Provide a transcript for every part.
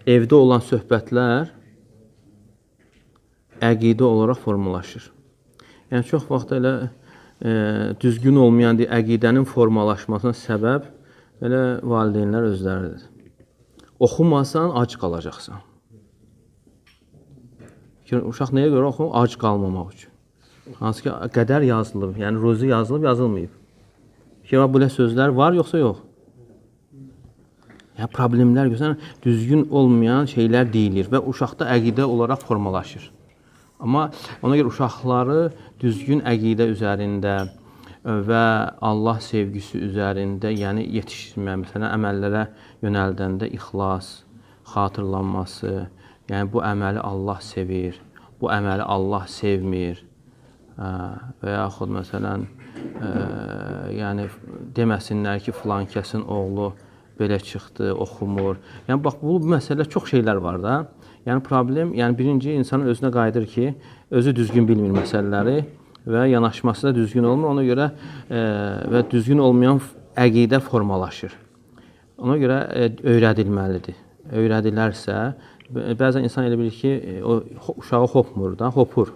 evdə olan söhbətlər əqidə olaraq formalaşır. Yəni, çox vaxt elə düzgün olmayan əqidənin formalaşmasına səbəb elə valideynlər özləridir. Oxumasan, ac qalacaqsan. Uşaq nəyə görə oxumur? Ac qalmamaq üçün. Hansı ki, qədər yazılıb, yəni ruzi yazılıb, yazılmayıb. Belə sözlər var, yoxsa yox? Yəni, problemlər görsən, düzgün olmayan şeylər deyilir və uşaqda əqidə olaraq formalaşır. Amma ona görə uşaqları düzgün əqidə üzərində və Allah sevgisi üzərində, yəni yetişdirmək, məsələn, əməllərə yönəldəndə ixlas, xatırlanması, yəni bu əməli Allah sevir, bu əməli Allah sevmir və yaxud məsələn, yəni deməsinlər ki, filan kəsin oğlu belə çıxdı, oxumur. Yəni, bax, bu məsələ çox şeylər var da. Yəni, problem, yəni birinci insanın özünə qayıdır ki, özü düzgün bilmir məsələləri və yanaşması da düzgün olmur. Ona görə və düzgün olmayan əqidə formalaşır. Ona görə öyrədilməlidir. Öyrədilərsə, bəzən insan elə bilir ki, o uşağı hopmur da, hopur.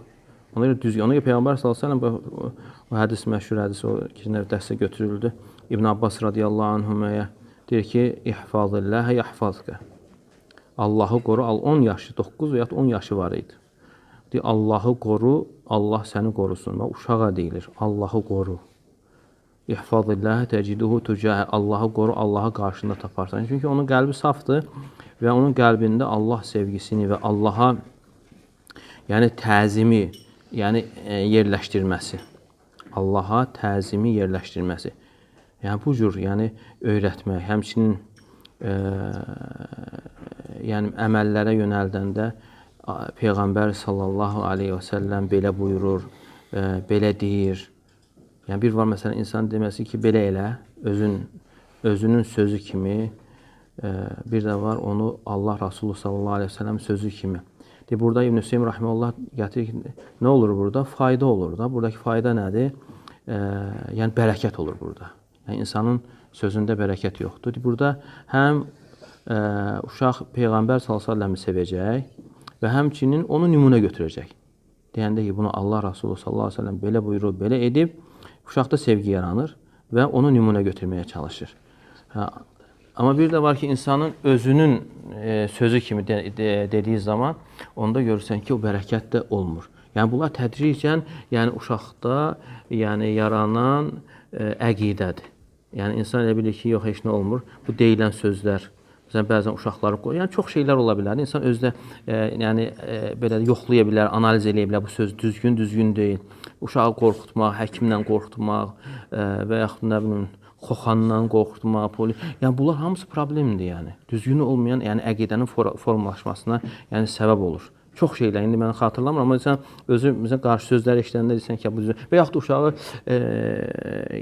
Ona görə düzgün. Ona görə Peyğəmbər s.ə.v o hədis, məşhur hədis, o ikinci dərsdə götürüldü. İbn Abbas radiyallahu anhüməyə deyir ki, İhfazilləhə yəhfazqə. Allahı qoru, 10 yaşı, 9 və ya 10 yaşı var idi. Deyir, Allahı qoru, Allah səni qorusun. Uşağa deyilir, Allahı qoru. İhfazilləhə təciduhu tücəhə. Allahı qoru, Allahı qarşında taparsan. Çünki onun qəlbi safdır və onun qəlbində Allah sevgisini və Allaha yəni təzimi, yəni yerləşdirməsi. Allaha təzimi yerləşdirməsi. Yəni bu cür, yəni öyrətmək, həmçinin yəni əməllərə yönəldəndə Peyğəmbər sallallahu aleyhi və səlləm belə buyurur, belə deyir. Yəni bir var məsələn insan deməsi ki, belə elə, özünün sözü kimi, bir də var onu Allah Rasulü sallallahu aleyhi və səlləm sözü kimi. Burada İbn Hüseyin rahimehullah gətirir ki, nə olur burada? Fayda olur da. Buradakı fayda nədir? Yəni bərəkət olur burada. Yəni insanın sözündə bərəkət yoxdur. Burada həm uşaq Peyğəmbər s.ə.v-i sevəcək və həmçinin onu nümunə götürəcək. Deyəndə ki, bunu Allah Rasulü s.ə.v belə buyurub, belə edib, uşaqda sevgi yaranır və onu nümunə götürməyə çalışır. Amma bir də var ki, insanın özünün sözü kimi dediyi zaman, onda görürsən ki, o bərəkət də olmur. Yəni, bunlar tədricən uşaqda yaranan əqidədir. Yəni, insan elə bilir ki, yox, heç nə olmur. Bu deyilən sözlər, bəzən uşaqları qoyur. Yəni, çox şeylər ola bilər. İnsan özdə belə yoxlaya bilər, analiz edə bilər. Bu söz düzgün deyil. Uşağı qorxutmaq, həkimlə qorxutmaq və yaxud nə bilim, xoxandan qorxutmaq, yəni bunlar hamısı problemdir, yəni. Düzgün olmayan, yəni əqidənin formalaşmasına, yəni səbəb olur. Çox şeylər, indi mən xatırlamıram, amma sən özü qarşı sözlər eşidəndə deyirsən ki, bu düzgün. Və yaxud uşağı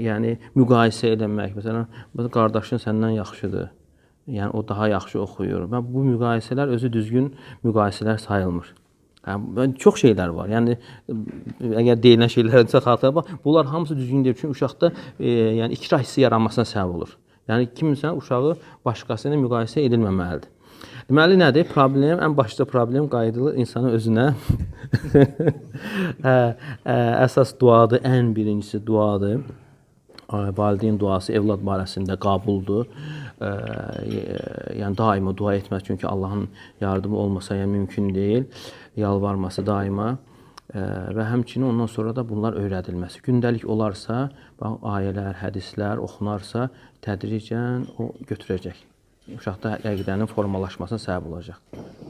yəni müqayisə eləmək, məsələn, qardaşın səndən yaxşıdır, yəni o daha yaxşı oxuyur. Və bu müqayisələr özü düzgün müqayisələr sayılmır. Yəni, çox şeylər var. Yəni, əgər deyilən şeylərsə xatırlama, bunlar hamısı düzgün deyil. Çünki uşaqda yəni, ikrah hissi yaranmasına səbəb olur. Yəni, kimsə uşağı başqası ilə müqayisə edilməməlidir. Deməli, nədir? Problem, ən başda problem qayıdılır insanın özünə. Əsas duadır, ən birincisi duadır. Valideyn duası evlad barəsində qabuldur. Yəni, daima dua etməz. Çünki Allahın yardımı olmasa yəni, mümkün deyil. Yalvarması daima və həmçinin ondan sonra da bunlar öyrədilməsi. Gündəlik olarsa, ayələr, hədislər oxunarsa, tədricən o götürəcək. Uşaqda əqidənin formalaşmasına səbəb olacaq.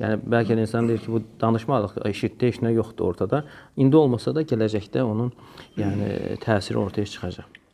Yəni, bəlkə insan deyir ki, bu danışmalıq, eşitdə, heç nə yoxdur ortada. İndi olmasa da gələcəkdə onun yəni, təsiri ortaya çıxacaq.